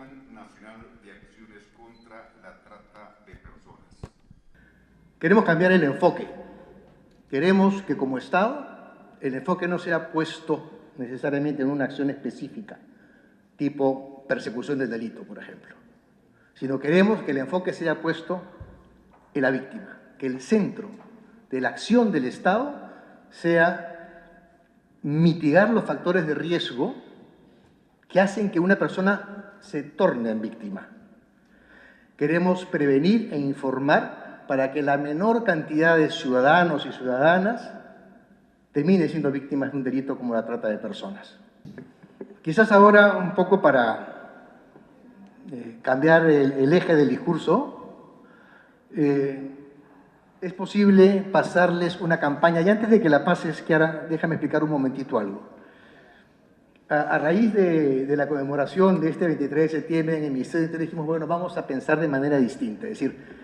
Plan Nacional de Acciones contra la Trata de Personas. Queremos cambiar el enfoque. Queremos que como Estado el enfoque no sea puesto necesariamente en una acción específica, tipo persecución del delito, por ejemplo, sino queremos que el enfoque sea puesto en la víctima, que el centro de la acción del Estado sea mitigar los factores de riesgo que hacen que una persona se torne en víctima. Queremos prevenir e informar para que la menor cantidad de ciudadanos y ciudadanas termine siendo víctimas de un delito como la trata de personas. Quizás ahora, un poco para cambiar el eje del discurso, es posible pasarles una campaña. Y antes de que la pases, Kiara, déjame explicar un momentito algo. A raíz de la conmemoración de este 23 de septiembre, en el Ministerio de Interior dijimos, bueno, vamos a pensar de manera distinta. Es decir,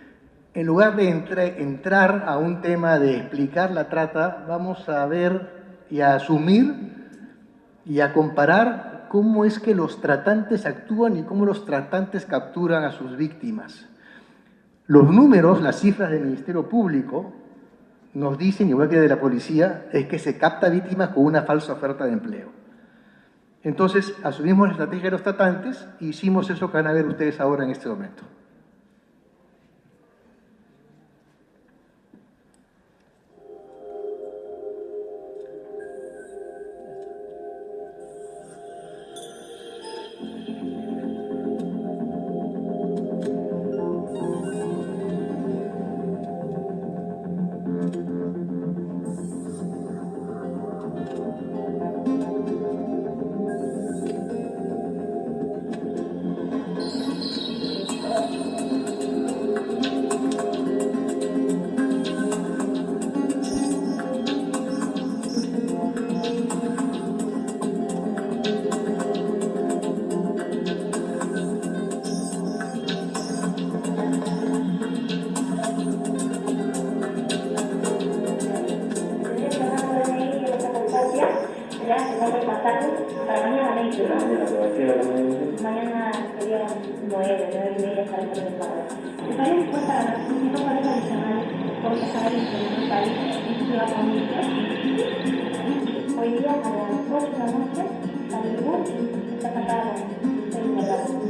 en lugar de entrar a un tema de explicar la trata, vamos a ver y a asumir y a comparar cómo es que los tratantes actúan y cómo los tratantes capturan a sus víctimas. Los números, las cifras del Ministerio Público nos dicen, igual que de la policía, es que se capta víctimas con una falsa oferta de empleo. Entonces, asumimos la estrategia de los tratantes e hicimos eso que van a ver ustedes ahora en este momento. Mañana sería 9:30 para el mercado. ¿Estaría dispuesta a dar un poco de adicional por estar en el país y llevar familia? Hoy día a las 8 de la noche salimos y está pasado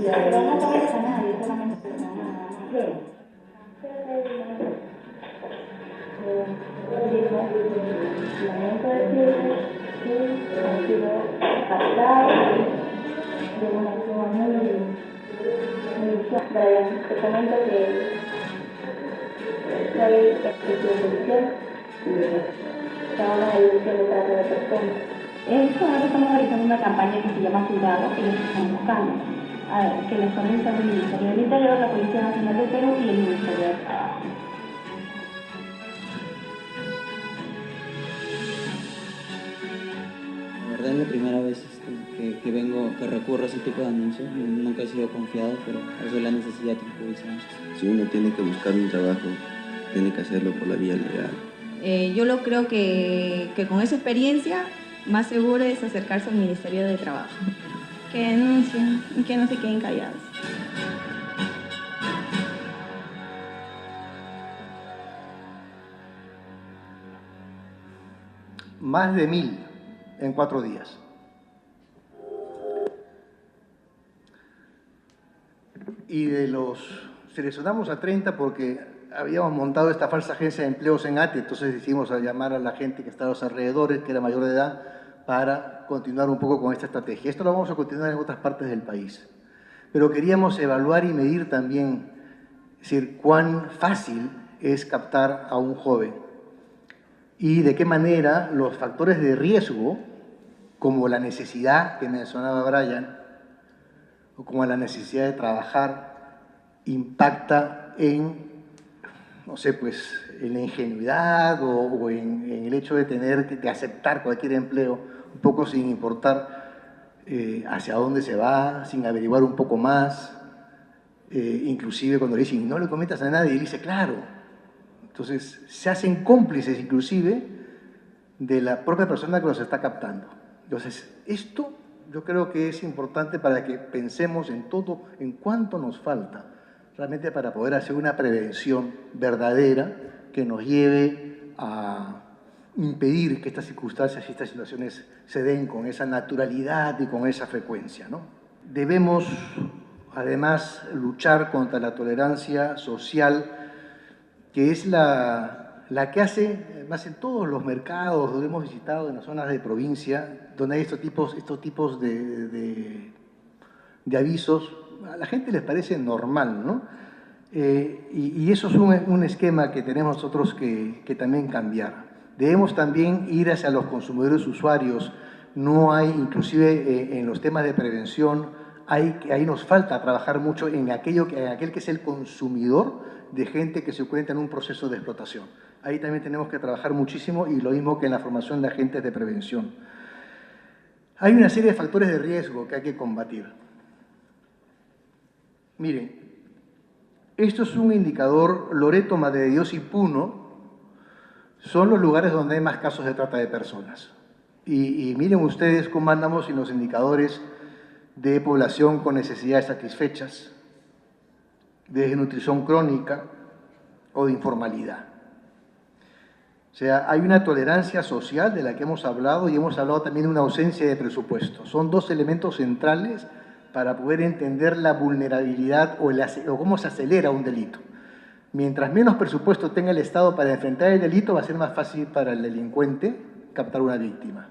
pero no toques a nadie, solamente a nadie. Lamento decirles que han sido captados de una forma muy Brian, te comento que soy exposición que habla de edición de trata de personas. Ahora estamos realizando una campaña que se llama Cuidado, ellos están buscando, que les organiza el Ministerio del Interior, la Policía Nacional del Perú y el Ministerio del Trabajo. La verdad es la primera vez que recurro a ese tipo de anuncios. Nunca he sido confiado, pero eso es la necesidad que impulsa. Si uno tiene que buscar un trabajo, tiene que hacerlo por la vía legal. Yo lo creo que con esa experiencia, más seguro es acercarse al Ministerio de Trabajo. Que denuncien y que no se queden callados. Más de 1000 en 4 días. Y de los, seleccionamos a 30 porque habíamos montado esta falsa agencia de empleos en ATE, entonces decidimos llamar a la gente que estaba a los alrededores, que era mayor de edad, para continuar un poco con esta estrategia. Esto lo vamos a continuar en otras partes del país. Pero queríamos evaluar y medir también, es decir, cuán fácil es captar a un joven y de qué manera los factores de riesgo, como la necesidad que mencionaba Brian, o como la necesidad de trabajar, impacta en, no sé, pues, en la ingenuidad o en el hecho de tener que aceptar cualquier empleo, un poco sin importar hacia dónde se va, sin averiguar un poco más, inclusive cuando le dicen, no le comentas a nadie, y él dice, claro. Entonces, se hacen cómplices inclusive de la propia persona que los está captando. Entonces, esto Yo creo que es importante para que pensemos en todo, en cuánto nos falta, realmente para poder hacer una prevención verdadera que nos lleve a impedir que estas circunstancias y estas situaciones se den con esa naturalidad y con esa frecuencia, ¿no? Debemos, además, luchar contra la tolerancia social, que es la que hace, más en todos los mercados donde hemos visitado, en las zonas de provincia, donde hay estos tipos de avisos, a la gente les parece normal, ¿no? Y eso es un esquema que tenemos nosotros que también cambiar. Debemos también ir hacia los consumidores usuarios. No hay, inclusive en los temas de prevención, ahí nos falta trabajar mucho en aquel que es el consumidor de gente que se encuentra en un proceso de explotación. Ahí también tenemos que trabajar muchísimo, y lo mismo que en la formación de agentes de prevención. Hay una serie de factores de riesgo que hay que combatir. Miren, esto es un indicador. Loreto, Madre de Dios y Puno son los lugares donde hay más casos de trata de personas. Y miren ustedes cómo andamos en los indicadores de población con necesidades satisfechas, de desnutrición crónica o de informalidad. O sea, hay una tolerancia social de la que hemos hablado, y hemos hablado también de una ausencia de presupuesto. Son dos elementos centrales para poder entender la vulnerabilidad o cómo se acelera un delito. Mientras menos presupuesto tenga el Estado para enfrentar el delito, va a ser más fácil para el delincuente captar una víctima.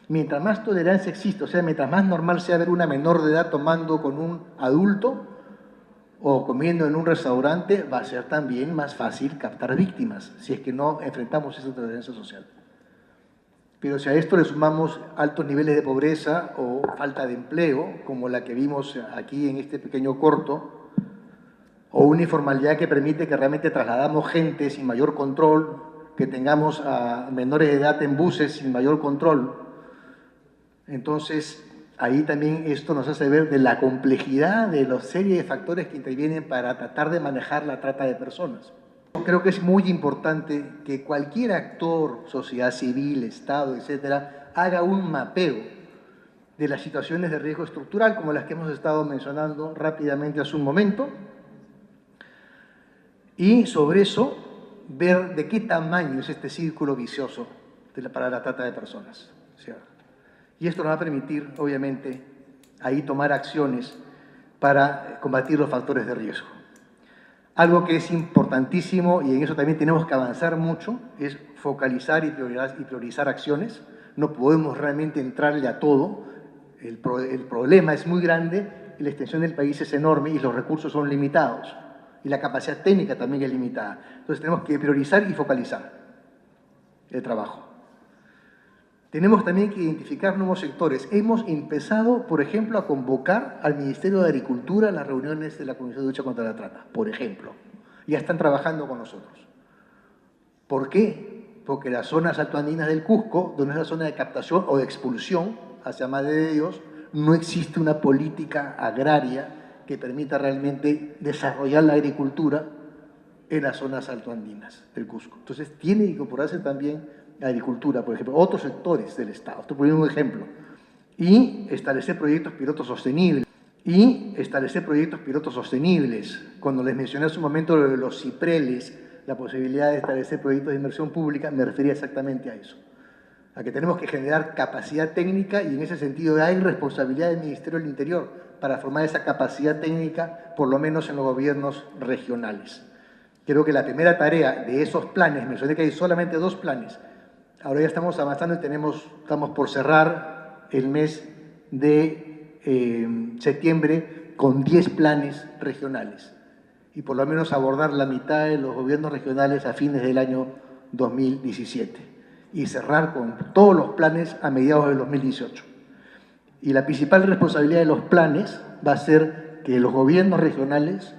Mientras más tolerancia existe, o sea, mientras más normal sea ver una menor de edad tomando con un adulto o comiendo en un restaurante, va a ser también más fácil captar víctimas, si es que no enfrentamos esa tolerancia social. Pero si a esto le sumamos altos niveles de pobreza o falta de empleo, como la que vimos aquí en este pequeño corto, o una informalidad que permite que realmente trasladamos gente sin mayor control, que tengamos a menores de edad en buses sin mayor control. Entonces, ahí también esto nos hace ver de la complejidad de la serie de factores que intervienen para tratar de manejar la trata de personas. Creo que es muy importante que cualquier actor, sociedad civil, Estado, etcétera, haga un mapeo de las situaciones de riesgo estructural, como las que hemos estado mencionando rápidamente hace un momento, y sobre eso ver de qué tamaño es este círculo vicioso para la trata de personas. Y esto nos va a permitir, obviamente, ahí tomar acciones para combatir los factores de riesgo. Algo que es importantísimo, y en eso también tenemos que avanzar mucho, es focalizar y priorizar acciones. No podemos realmente entrarle a todo. El problema es muy grande, y la extensión del país es enorme, y los recursos son limitados. Y la capacidad técnica también es limitada. Entonces tenemos que priorizar y focalizar el trabajo. Tenemos también que identificar nuevos sectores. Hemos empezado, por ejemplo, a convocar al Ministerio de Agricultura a las reuniones de la Comisión de Lucha contra la Trata, por ejemplo. Ya están trabajando con nosotros. ¿Por qué? Porque las zonas altoandinas del Cusco, donde es la zona de captación o de expulsión hacia Madre de Dios, no existe una política agraria que permita realmente desarrollar la agricultura en las zonas altoandinas del Cusco. Entonces, tiene que incorporarse también la agricultura, por ejemplo, otros sectores del Estado. Estoy poniendo un ejemplo. Y establecer proyectos pilotos sostenibles. Cuando les mencioné hace un momento lo de los cipreles, la posibilidad de establecer proyectos de inversión pública, me refería exactamente a eso. A que tenemos que generar capacidad técnica, y en ese sentido hay responsabilidad del Ministerio del Interior para formar esa capacidad técnica, por lo menos en los gobiernos regionales. Creo que la primera tarea de esos planes, mencioné que hay solamente 2 planes, ahora ya estamos avanzando y estamos por cerrar el mes de septiembre con 10 planes regionales, y por lo menos abordar la mitad de los gobiernos regionales a fines del año 2017 y cerrar con todos los planes a mediados del 2018. Y la principal responsabilidad de los planes va a ser que los gobiernos regionales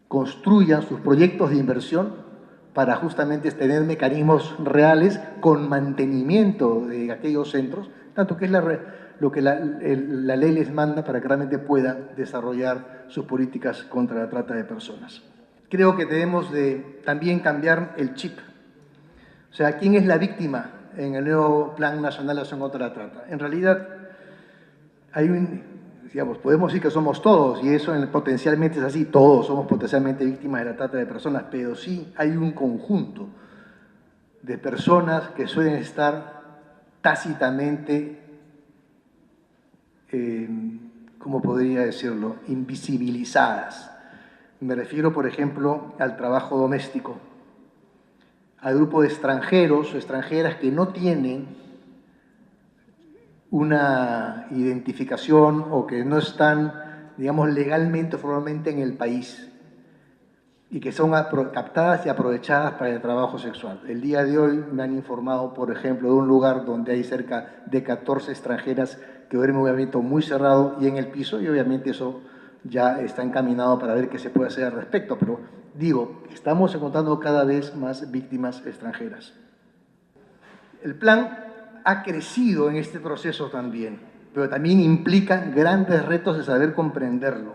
construyan sus proyectos de inversión para justamente tener mecanismos reales con mantenimiento de aquellos centros, tanto que es lo que la ley les manda para que realmente puedan desarrollar sus políticas contra la trata de personas. Creo que debemos de también cambiar el chip. O sea, ¿quién es la víctima en el nuevo Plan Nacional de Acción contra la Trata? En realidad, digamos, podemos decir que somos todos, y eso potencialmente es así, todos somos potencialmente víctimas de la trata de personas, pero sí hay un conjunto de personas que suelen estar tácitamente, ¿cómo podría decirlo?, invisibilizadas. Me refiero, por ejemplo, al trabajo doméstico, al grupo de extranjeros o extranjeras que no tienen una identificación o que no están, digamos, legalmente o formalmente en el país y que son captadas y aprovechadas para el trabajo sexual. El día de hoy me han informado, por ejemplo, de un lugar donde hay cerca de 14 extranjeras que duermen obviamente muy cerrado y en el piso, y obviamente eso ya está encaminado para ver qué se puede hacer al respecto, pero digo, estamos encontrando cada vez más víctimas extranjeras. El plan ha crecido en este proceso también, pero también implica grandes retos de saber comprenderlo.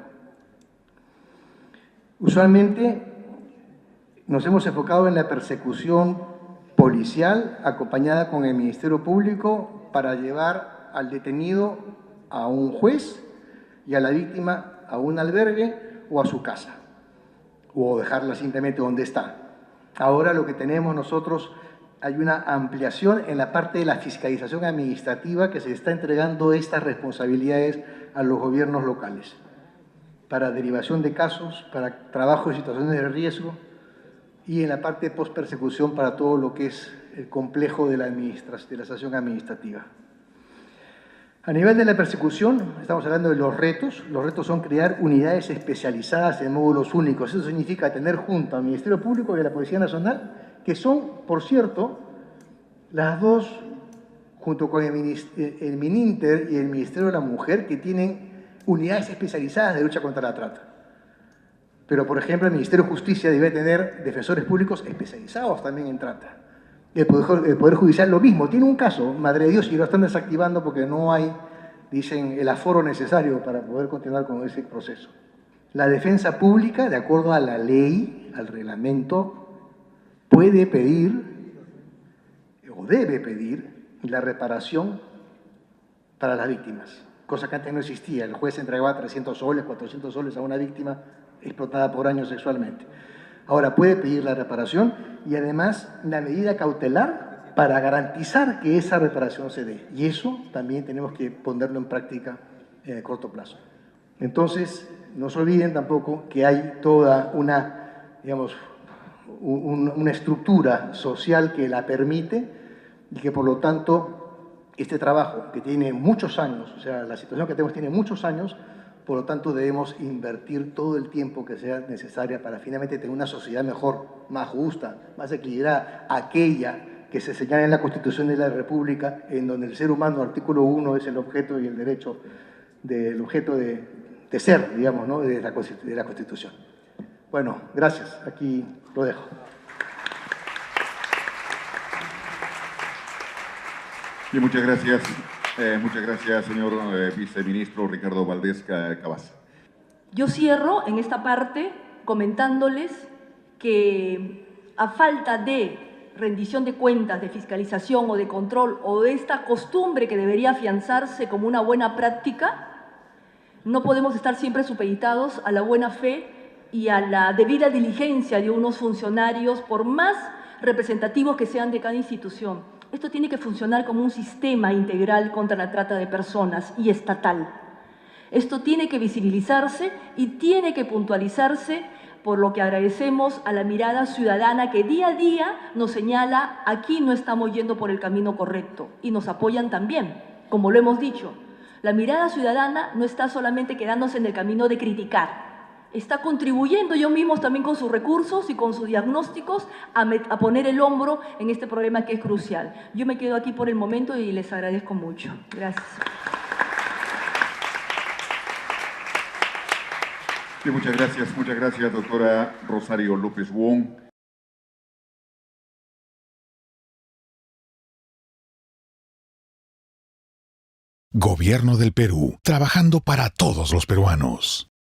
Usualmente nos hemos enfocado en la persecución policial acompañada con el Ministerio Público para llevar al detenido a un juez y a la víctima a un albergue o a su casa, o dejarla simplemente donde está. Ahora lo que tenemos nosotros, hay una ampliación en la parte de la fiscalización administrativa que se está entregando estas responsabilidades a los gobiernos locales para derivación de casos, para trabajo en situaciones de riesgo y en la parte de postpersecución para todo lo que es el complejo de la sanción administrativa. A nivel de la persecución, estamos hablando de los retos. Los retos son crear unidades especializadas en módulos únicos. Eso significa tener junto al Ministerio Público y a la Policía Nacional, que son, por cierto, las dos, junto con el MININTER y el Ministerio de la Mujer, que tienen unidades especializadas de lucha contra la trata. Pero, por ejemplo, el Ministerio de Justicia debe tener defensores públicos especializados también en trata. El Poder Judicial lo mismo, tiene un caso, Madre de Dios, y lo están desactivando porque no hay, dicen, el aforo necesario para poder continuar con ese proceso. La defensa pública, de acuerdo a la ley, al reglamento, puede pedir o debe pedir la reparación para las víctimas, cosa que antes no existía. El juez entregaba 300 soles, 400 soles a una víctima explotada por años sexualmente. Ahora puede pedir la reparación y además la medida cautelar para garantizar que esa reparación se dé. Y eso también tenemos que ponerlo en práctica en el corto plazo. Entonces, no se olviden tampoco que hay toda una, digamos, una estructura social que la permite y que por lo tanto este trabajo que tiene muchos años, o sea, la situación que tenemos tiene muchos años, por lo tanto, debemos invertir todo el tiempo que sea necesario para finalmente tener una sociedad mejor, más justa, más equilibrada, aquella que se señala en la Constitución de la República, en donde el ser humano, artículo 1, es el objeto y el derecho, el objeto de ser, digamos, ¿no?, de la Constitución. Bueno, gracias. Aquí lo dejo. Y muchas gracias. Muchas gracias, señor viceministro Ricardo Valdés Cavazza. Yo cierro en esta parte comentándoles que a falta de rendición de cuentas, de fiscalización o de control o de esta costumbre que debería afianzarse como una buena práctica, no podemos estar siempre supeditados a la buena fe y a la debida diligencia de unos funcionarios, por más representativos que sean de cada institución. Esto tiene que funcionar como un sistema integral contra la trata de personas y estatal. Esto tiene que visibilizarse y tiene que puntualizarse, por lo que agradecemos a la mirada ciudadana que día a día nos señala: aquí no estamos yendo por el camino correcto, y nos apoyan también, como lo hemos dicho. La mirada ciudadana no está solamente quedándose en el camino de criticar, está contribuyendo ellos mismos también con sus recursos y con sus diagnósticos a poner el hombro en este problema que es crucial. Yo me quedo aquí por el momento y les agradezco mucho. Gracias. Sí, muchas gracias, doctora Rosario López Wong. Gobierno del Perú, trabajando para todos los peruanos.